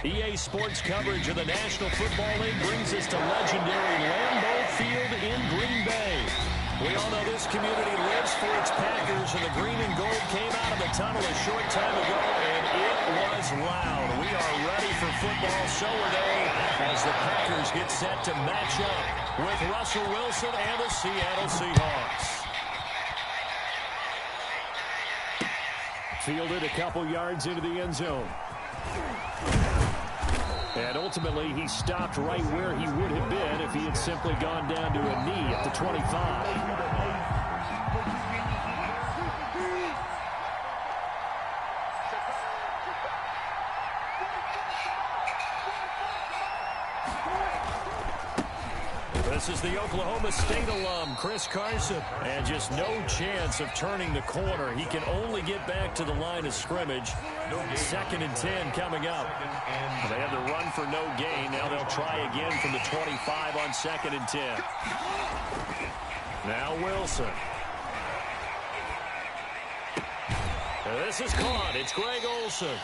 EA Sports coverage of the National Football League brings us to legendary Lambeau Field in Green Bay. We all know this community lives for its Packers, and the green and gold came out of the tunnel a short time ago, and it was loud. We are ready for football, so are they, as the Packers get set to match up with Russell Wilson and the Seattle Seahawks. Fielded a couple yards into the end zone. And ultimately, he stopped right where he would have been if he had simply gone down to a knee at the 25. This is the Oklahoma State alum, Chris Carson. And just no chance of turning the corner. He can only get back to the line of scrimmage. 2nd and 10 coming up. They had to run for no gain. Now they'll try again from the 25 on 2nd and 10. Now Wilson. This is caught. It's Greg Olsen.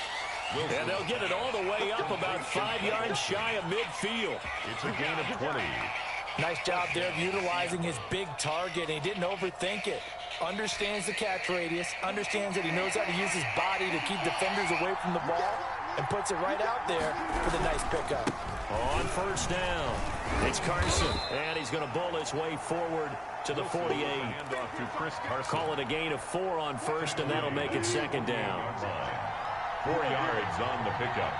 And they'll get it all the way up about 5 yards shy of midfield. It's a gain of 20. Nice job there of utilizing his big target. He didn't overthink it. Understands the catch radius. Understands that he knows how to use his body to keep defenders away from the ball. And puts it right out there for the nice pickup. On 1st down, it's Carson. And he's going to bull his way forward to the 48. Call it a gain of 4 on 1st, and that'll make it 2nd down. 4 yards on the pickup.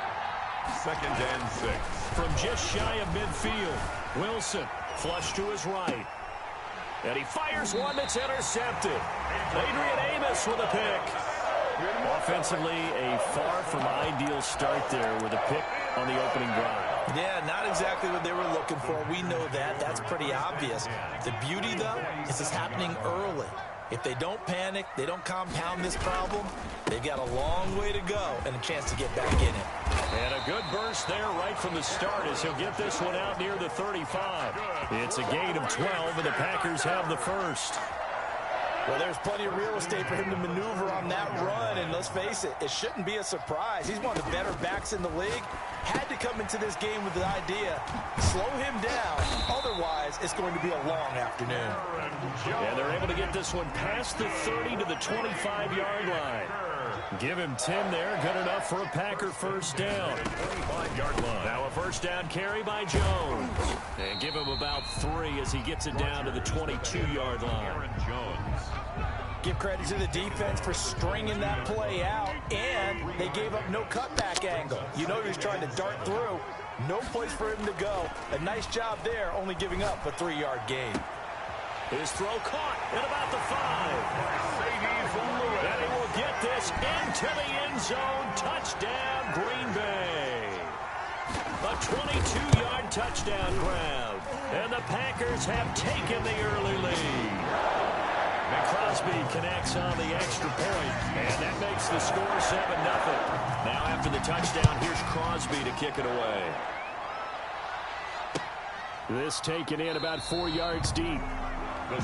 2nd and 6. From just shy of midfield, Wilson flush to his right. And he fires one that's intercepted. Adrian Amos with a pick. Offensively, a far from ideal start there with a pick on the opening drive. Yeah, not exactly what they were looking for. We know that. That's pretty obvious. The beauty, though, is it's happening early. If they don't panic, they don't compound this problem, they've got a long way to go and a chance to get back in it. And a good burst there right from the start as he'll get this one out near the 35. It's a gain of 12, and the Packers have the first. Well, there's plenty of real estate for him to maneuver on that run, and let's face it, it shouldn't be a surprise. He's one of the better backs in the league. Had to come into this game with the idea, slow him down, otherwise it's going to be a long afternoon. And they're able to get this one past the 30 to the 25-yard line. Give him 10 there, good enough for a Packer first down. 25-yard line. Now a first down carry by Jones. And give him about 3 as he gets it down to the 22-yard line. Give credit to the defense for stringing that play out, and they gave up no cutback angle. You know he was trying to dart through. No place for him to go. A nice job there, only giving up a 3-yard gain. His throw caught at about the 5. And he will get this into the end zone. Touchdown, Green Bay. A 22-yard touchdown grab. And the Packers have taken the early lead. And Crosby connects on the extra point, and that makes the score 7-0. Now after the touchdown, here's Crosby to kick it away. This taken in about 4 yards deep.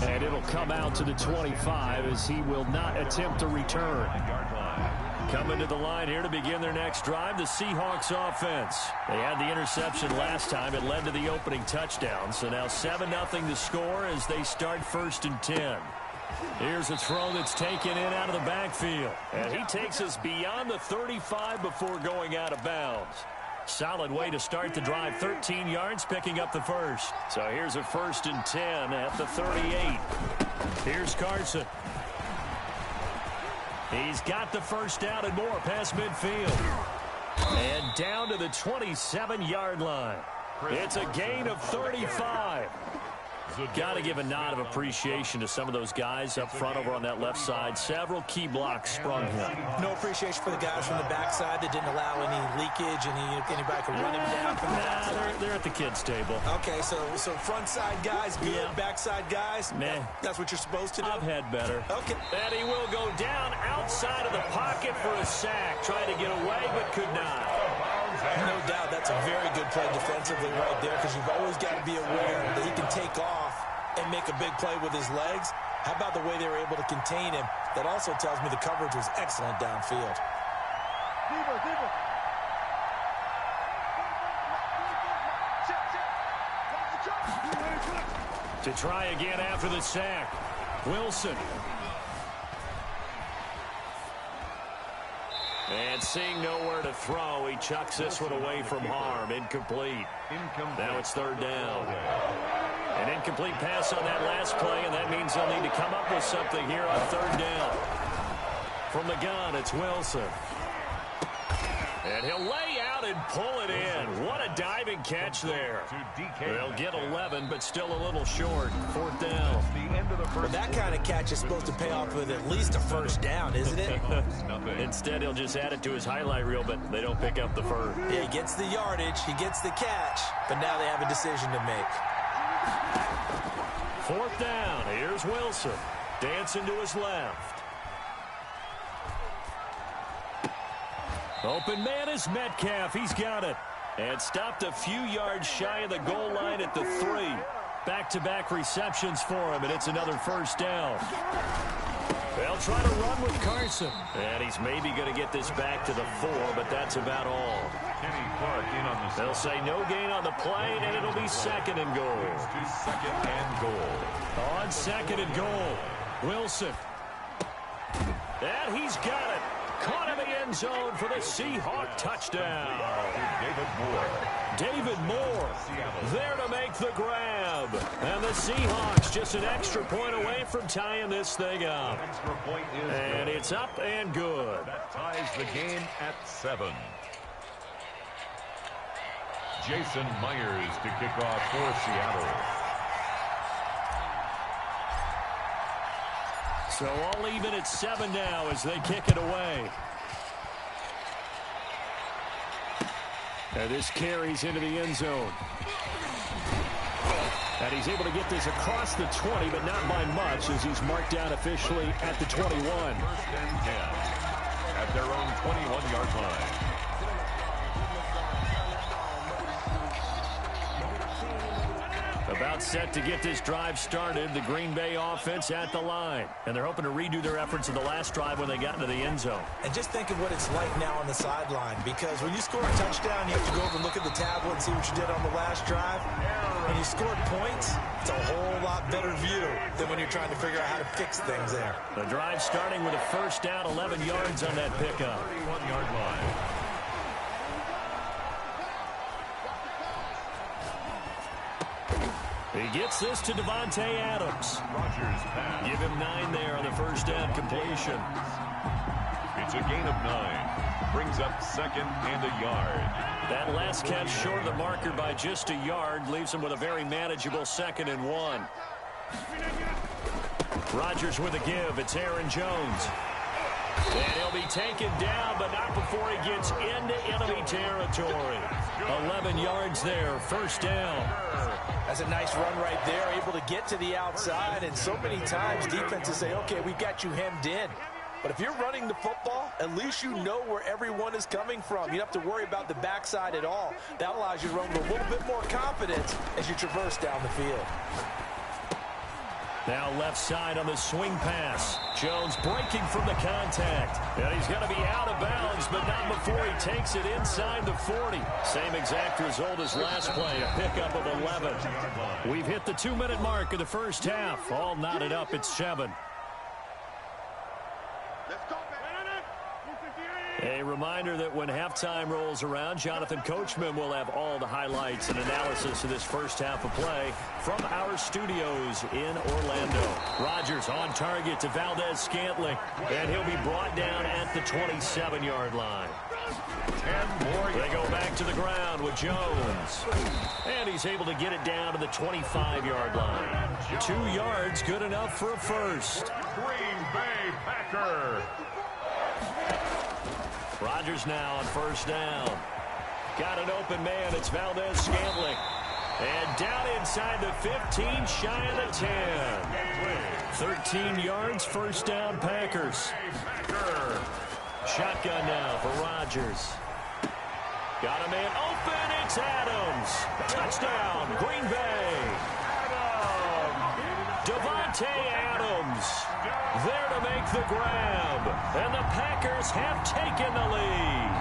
And it'll come out to the 25 as he will not attempt to return. Coming to the line here to begin their next drive, the Seahawks offense. They had the interception last time. It led to the opening touchdown. So now 7-0 the score as they start 1st and 10. Here's a throw that's taken in out of the backfield. And he takes us beyond the 35 before going out of bounds. Solid way to start the drive. 13 yards, picking up the first. So here's a 1st and 10 at the 38. Here's Carson. He's got the first down and more past midfield. And down to the 27-yard line. It's a gain of 35. Got to give a nod of appreciation to some of those guys up front over on that left side. Several key blocks sprung him. No appreciation for the guys from the backside that didn't allow any leakage, anybody could run him down from that. They're at the kids' table. Okay, so front side guys good, backside guys, meh. That's what you're supposed to do? I've had better. Okay. And he will go down outside of the pocket for a sack. Trying to get away, but could not. No doubt that's a very good play defensively right there, because you've always got to be aware that he can take off and make a big play with his legs. How about the way they were able to contain him? That also tells me the coverage was excellent downfield. To try again after the sack. Wilson. And seeing nowhere to throw, he chucks this one away from harm. Incomplete. Now it's third down. An incomplete pass on that last play, and that means they'll need to come up with something here on third down. From the gun, it's Wilson. And he'll lay out and pull it in. What a diving catch there. They'll get 11, but still a little short. Fourth down. Well, that kind of catch is supposed to pay off with at least a first down, isn't it? Instead, he'll just add it to his highlight reel, but they don't pick up the first. Yeah, he gets the yardage, he gets the catch, but now they have a decision to make. Fourth down. Here's Wilson. Dancing to his left. Open man is Metcalf. He's got it. And stopped a few yards shy of the goal line at the 3. Back-to-back receptions for him, and it's another first down. They'll try to run with Carson. And he's maybe going to get this back to the 4, but that's about all. They'll say no gain on the play, and it'll be second and goal. Second and goal. On second and goal, Wilson. And he's got it. Caught in the end zone for the Seahawk touchdown. David Moore there to make the grab. And the Seahawks just an extra point away from tying this thing up. And it's up and good. That ties the game at 7. Jason Myers to kick off for Seattle. So all even at 7 now as they kick it away. And this carries into the end zone. And he's able to get this across the 20, but not by much, as he's marked down officially at the 21. First and 10 at their own 21-yard line. About set to get this drive started, the Green Bay offense at the line. And they're hoping to redo their efforts of the last drive when they got into the end zone. And just think of what it's like now on the sideline, because when you score a touchdown, you have to go over and look at the tablet and see what you did on the last drive. When you scored points, it's a whole lot better view than when you're trying to figure out how to fix things there. The drive starting with a first down, 11 yards on that pickup. 31-yard line. He gets this to Devontae Adams. Rodgers pass. Give him 9 there on the first down completion. It's a gain of 9. Brings up second and a yard. That last catch short of the marker by just a yard leaves him with a very manageable 2nd and 1. Rodgers with a give. It's Aaron Jones. And he'll be taken down, but not before he gets into enemy territory. 11 yards there, first down. That's a nice run right there, able to get to the outside, and so many times defenses say, okay, we've got you hemmed in. But if you're running the football, at least you know where everyone is coming from. You don't have to worry about the backside at all. That allows you to run with a little bit more confidence as you traverse down the field. Now left side on the swing pass. Jones breaking from the contact. And he's going to be out of bounds, but not before he takes it inside the 40. Same exact result as last play, a pickup of 11. We've hit the 2-minute mark of the first half. All knotted up at 7. A reminder that when halftime rolls around, Jonathan Coachman will have all the highlights and analysis of this first half of play from our studios in Orlando. Rodgers on target to Valdez-Scantling, and he'll be brought down at the 27-yard line. They go back to the ground with Jones. And he's able to get it down to the 25-yard line. 2 yards, good enough for a first. Green Bay Packer. Rodgers now on first down. Got an open man. It's Valdez-Scantling. And down inside the 15, shy of the 10. 13 yards, first down, Packers. Shotgun now for Rodgers. Got a man open. It's Adams. Touchdown, Green Bay. Devontae Adams there to make the grab. And the Packers have taken the lead.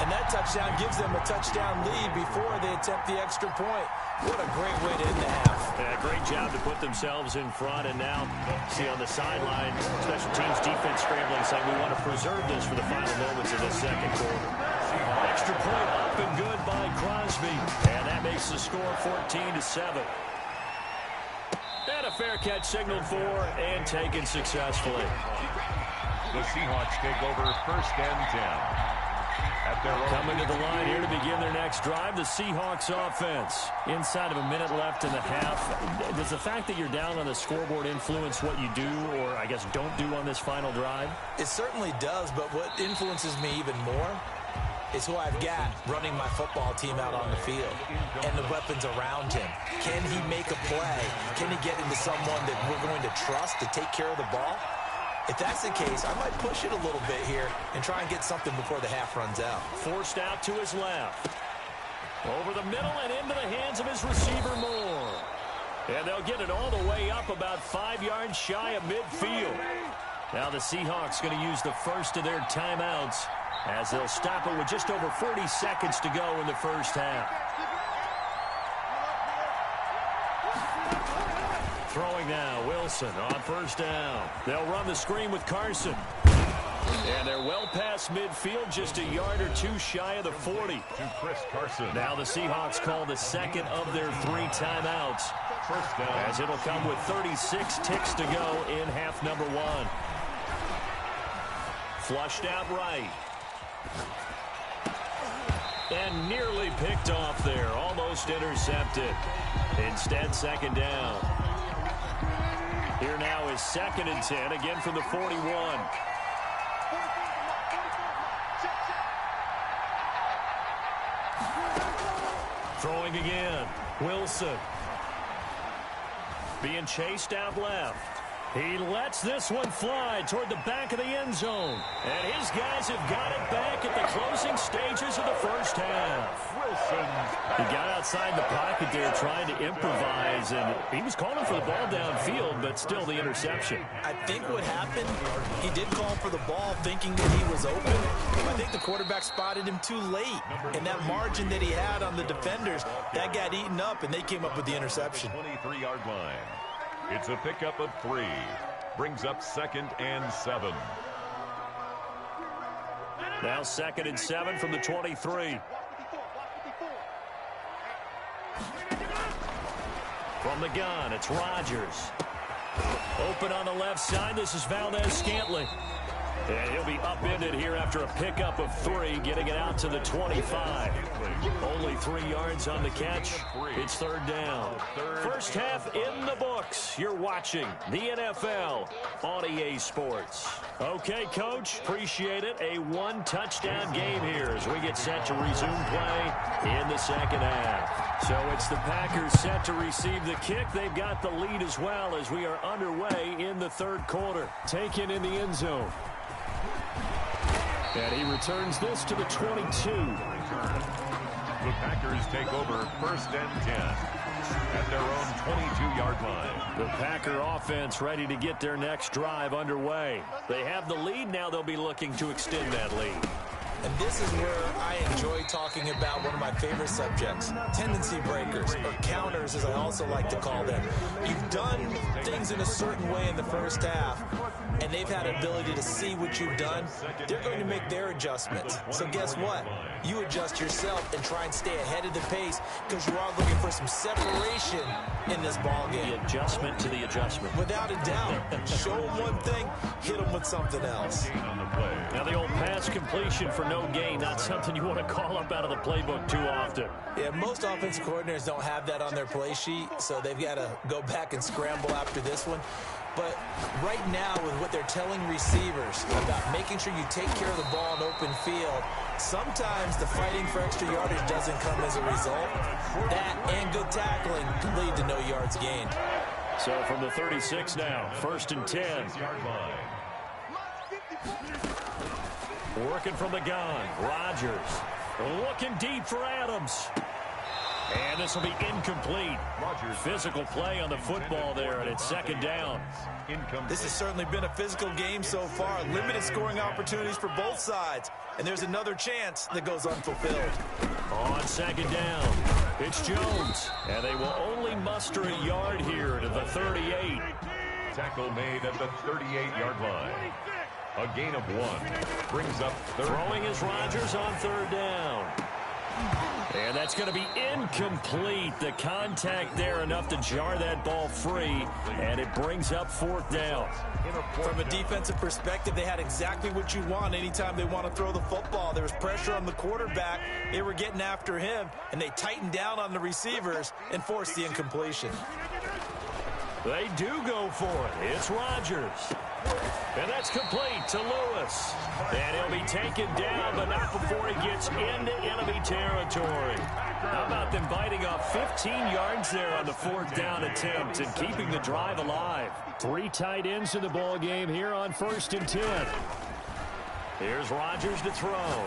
And that touchdown gives them a touchdown lead before they attempt the extra point. What a great way to end the half. Yeah, great job to put themselves in front. And now, see on the sideline, special teams defense scrambling, saying we want to preserve this for the final moments of the second quarter. Extra point up and good by Crosby. And that makes the score 14-7. And a fair catch signaled for and taken successfully. The Seahawks take over first and 10. Coming to the line here to begin their next drive, the Seahawks offense. Inside of a minute left in the half. Does the fact that you're down on the scoreboard influence what you do, or I guess don't do on this final drive? It certainly does, but what influences me even more is who I've got running my football team out on the field and the weapons around him. Can he make a play? Can he get into someone that we're going to trust to take care of the ball? If that's the case, I might push it a little bit here and try and get something before the half runs out. Forced out to his left. Over the middle and into the hands of his receiver Moore. And they'll get it all the way up about 5 yards shy of midfield. Now the Seahawks going to use the first of their timeouts as they'll stop it with just over 40 seconds to go in the first half. Throwing now, Wilson on first down. They'll run the screen with Carson. And they're well past midfield, just a yard or two shy of the 40. To Chris Carson. Now the Seahawks call the second of their 3 timeouts. First down. As it'll come with 36 ticks to go in half number 1. Flushed out right. And nearly picked off there. Almost intercepted. Instead, second down. Here now is 2nd and 10, again from the 41. Throwing again. Wilson. Being chased out left. He lets this one fly toward the back of the end zone. And his guys have got it back at the closing stages of the first half. He got outside the pocket there trying to improvise, and he was calling for the ball downfield, but still the interception. I think what happened, he did call for the ball thinking that he was open. I think the quarterback spotted him too late, and that margin that he had on the defenders, that got eaten up, and they came up with the interception. 23-yard line. It's a pickup of 3. Brings up 2nd and 7. Now 2nd and 7 from the 23. From the gun, it's Rodgers. Open on the left side. This is Valdez-Scantling. And he'll be upended here after a pickup of 3, getting it out to the 25. Only 3 yards on the catch. It's 3rd down. First half in the books. You're watching the NFL on EA Sports. Okay, Coach, appreciate it. A 1-touchdown game here as we get set to resume play in the second half. So it's the Packers set to receive the kick. They've got the lead as well as we are underway in the 3rd quarter. Taken in the end zone. And he returns this to the 22. The Packers take over 1st and 10 at their own 22-yard line. The Packer offense ready to get their next drive underway. They have the lead. Now they'll be looking to extend that lead. And this is where I enjoy talking about one of my favorite subjects, tendency breakers, or counters as I also like to call them. You've done things in a certain way in the first half. and they've had an ability to see what you've done, they're going to make their adjustments. So guess what? You adjust yourself and try and stay ahead of the pace because you are looking for some separation in this ball game. The adjustment to the adjustment. Without a doubt. Show them one thing, hit them with something else. Now the old pass completion for no gain, not something you want to call up out of the playbook too often. Yeah, most offensive coordinators don't have that on their play sheet, so they've got to go back and scramble after this one. But right now, with what they're telling receivers about making sure you take care of the ball in open field, sometimes the fighting for extra yardage doesn't come as a result. That and good tackling can lead to no yards gained. So from the 36 now, 1st and 10. Working from the gun, Rodgers. Looking deep for Adams. And this will be incomplete. Physical play on the football there, and it's 2nd down. This has certainly been a physical game so far. Limited scoring opportunities for both sides. And there's another chance that goes unfulfilled. On 2nd down, it's Jones. And they will only muster a yard here to the 38. Tackle made at the 38-yard line. A gain of 1. Brings up third. Throwing is Rodgers on 3rd down. And that's going to be incomplete. The contact there enough to jar that ball free, and it brings up 4th down. From a defensive perspective, they had exactly what you want anytime they want to throw the football. There was pressure on the quarterback. They were getting after him, and they tightened down on the receivers and forced the incompletion. They do go for it. It's Rodgers. And that's complete to Lewis. And he'll be taken down, but not before he gets into enemy territory. How about them biting off 15 yards there on the 4th down attempt and keeping the drive alive? 3 tight ends in the ball game here on 1st and 10. Here's Rodgers to throw.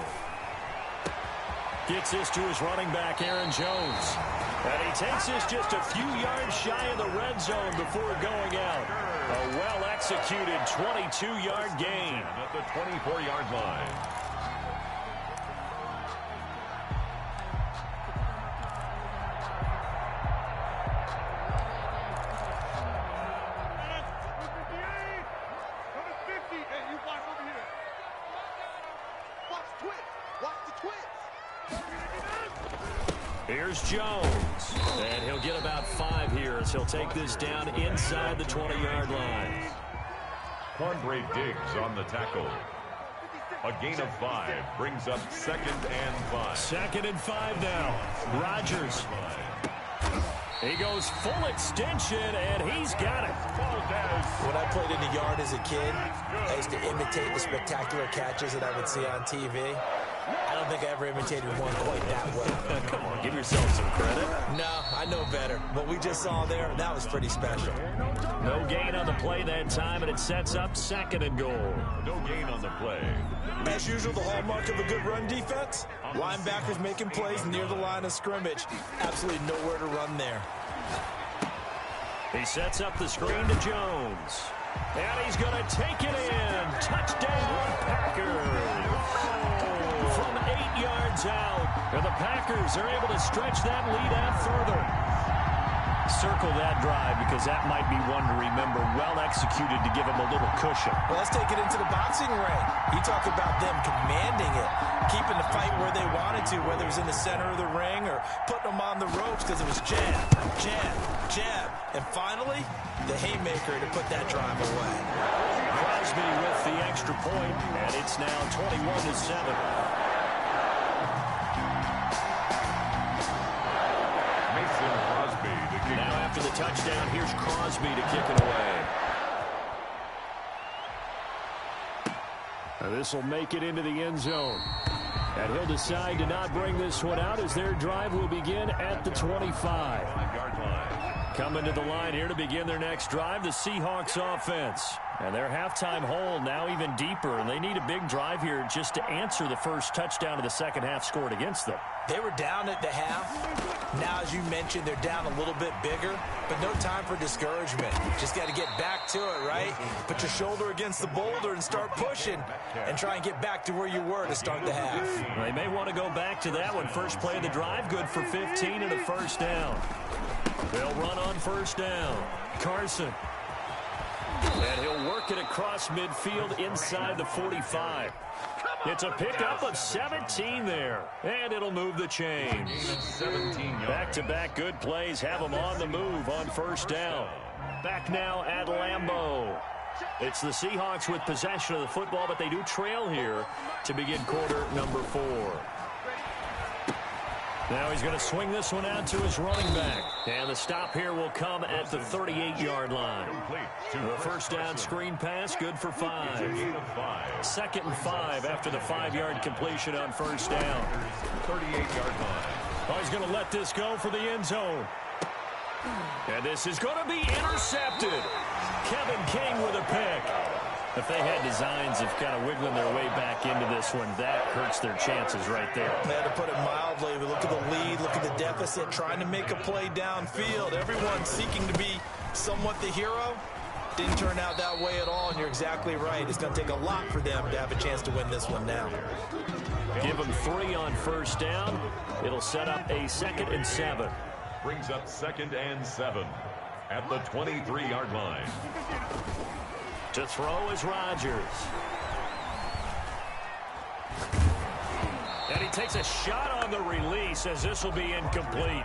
Gets this to his running back, Aaron Jones. And he takes this just a few yards shy of the red zone before going out. A well-executed 22-yard gain. At the 24-yard line. Here's Jones, and he'll get about 5 here as he'll take this down inside the 20-yard line. Quandre Diggs on the tackle. A gain of 5 brings up 2nd and 5. 2nd and 5 now. Rodgers. He goes full extension, and he's got it. When I played in the yard as a kid, I used to imitate the spectacular catches that I would see on TV. I don't think I ever imitated one quite that well. Come on, give yourself some credit. No, I know better. What we just saw there, that was pretty special. No gain on the play that time, and it sets up 2nd and goal. No gain on the play. As usual, the hallmark of a good run defense, linebackers making plays near the line of scrimmage. Absolutely nowhere to run there. He sets up the screen to Jones. And he's going to take it in. Touchdown, Packers. From 8 yards out. And the Packers are able to stretch that lead out further. Circle that drive because that might be one to remember. Well executed to give him a little cushion. Well, let's take it into the boxing ring. You talk about them commanding it, keeping the fight where they wanted to, whether it was in the center of the ring or putting them on the ropes because it was jab, jab, jab. And finally, the haymaker to put that drive away. Crosby with the extra point, and it's now 21-7. Now after the touchdown, here's Crosby to kick it away. Now this will make it into the end zone. And he'll decide to not bring this one out as their drive will begin at the 25. Coming to the line here to begin their next drive, the Seahawks offense. And their halftime hole now even deeper, and they need a big drive here just to answer the first touchdown of the second half scored against them. They were down at the half. Now, as you mentioned, they're down a little bit bigger, but no time for discouragement. Just got to get back to it, right? Put your shoulder against the boulder and start pushing and try and get back to where you were to start the half. They may want to go back to that one. First play of the drive, good for 15 and a first down. They'll run on first down. Carson. And he'll work it across midfield inside the 45. It's a pickup of 17 there. And it'll move the chains. Back-to-back good plays have them on the move on first down. Back now at Lambeau. It's the Seahawks with possession of the football, but they do trail here to begin quarter number 4. Now he's going to swing this one out to his running back. And the stop here will come at the 38-yard line. The first down screen pass, good for 5. 2nd and 5 after the 5-yard completion on first down. 38-yard line. Oh, he's going to let this go for the end zone. And this is going to be intercepted. Kevin King with a pick. If they had designs of kind of wiggling their way back into this one, that hurts their chances right there. Man, to put it mildly, we look at the lead, look at the deficit, trying to make a play downfield. Everyone seeking to be somewhat the hero. Didn't turn out that way at all, and you're exactly right. It's going to take a lot for them to have a chance to win this one now. Give them 3 on first down. It'll set up a 2nd and 7. Brings up 2nd and 7 at the 23-yard line. To throw is Rodgers. And he takes a shot on the release as this will be incomplete.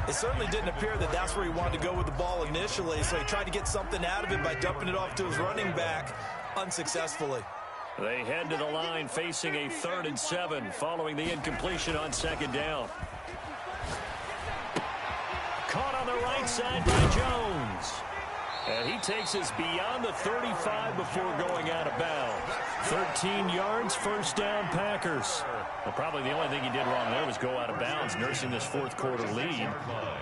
It certainly didn't appear that that's where he wanted to go with the ball initially, so he tried to get something out of it by dumping it off to his running back unsuccessfully. They head to the line facing a 3rd and 7 following the incompletion on 2nd down. Caught on the right side by Jones. And he takes us beyond the 35 before going out of bounds. 13 yards, first down, Packers. Well, probably the only thing he did wrong there was go out of bounds, nursing this 4th quarter lead.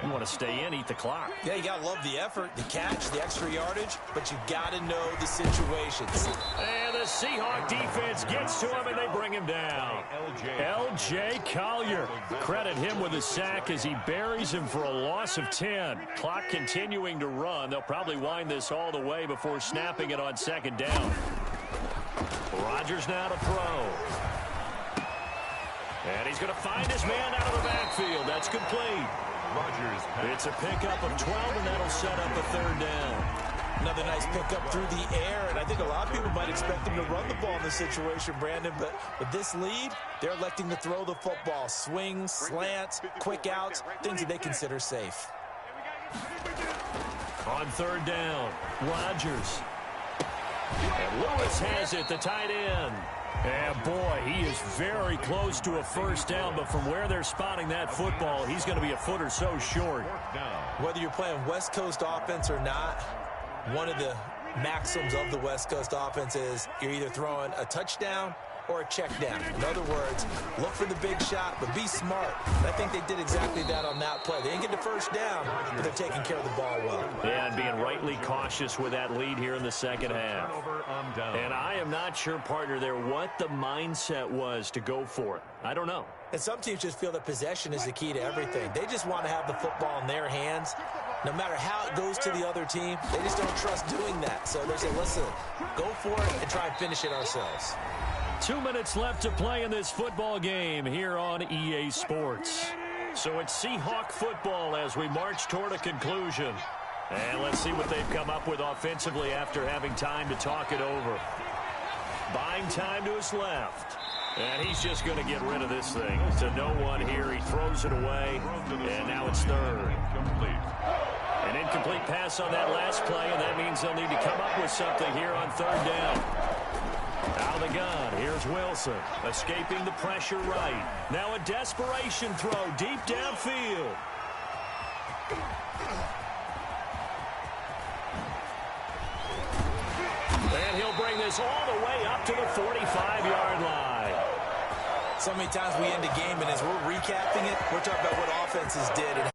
You want to stay in, eat the clock. Yeah, you got to love the effort, the catch, the extra yardage, but you got to know the situations. And the Seahawk defense gets to him, and they bring him down. L.J. Collier. Credit him with a sack as he buries him for a loss of 10. Clock continuing to run. They'll probably wind this all the way before snapping it on 2nd down. Rodgers now to throw. And he's going to find his man out of the backfield. That's complete. Rodgers. It's a pickup of 12, and that'll set up a 3rd down. Another nice pickup through the air, and I think a lot of people might expect him to run the ball in this situation, Brandon, but with this lead, they're electing to throw the football. Swings, slants, quick outs, things that they consider safe. On 3rd down, Rodgers. And Lewis has it, the tight end. And boy, he is very close to a first down, but from where they're spotting that football, he's going to be a foot or so short. Whether you're playing West Coast offense or not, one of the maxims of the West Coast offense is you're either throwing a touchdown or a check down. In other words, look for the big shot, but be smart. And I think they did exactly that on that play. They didn't get the first down, but they're taking care of the ball well. Yeah, and being rightly cautious with that lead here in the 2nd half. And I am not sure, partner, there what the mindset was to go for it. I don't know. And some teams just feel that possession is the key to everything. They just want to have the football in their hands. No matter how it goes to the other team, they just don't trust doing that. So they say, listen, go for it and try and finish it ourselves. 2 minutes left to play in this football game here on EA Sports. So it's Seahawk football as we march toward a conclusion. And let's see what they've come up with offensively after having time to talk it over. Buying time to his left. And he's just going to get rid of this thing to no one here. He throws it away, and now it's 3rd. An incomplete pass on that last play, and that means they'll need to come up with something here on 3rd down. Out of the gun, here's Wilson, escaping the pressure right. Now a desperation throw deep downfield. And he'll bring this all the way up to the 45-yard line. So many times we end a game, and as we're recapping it, we're talking about what offenses did and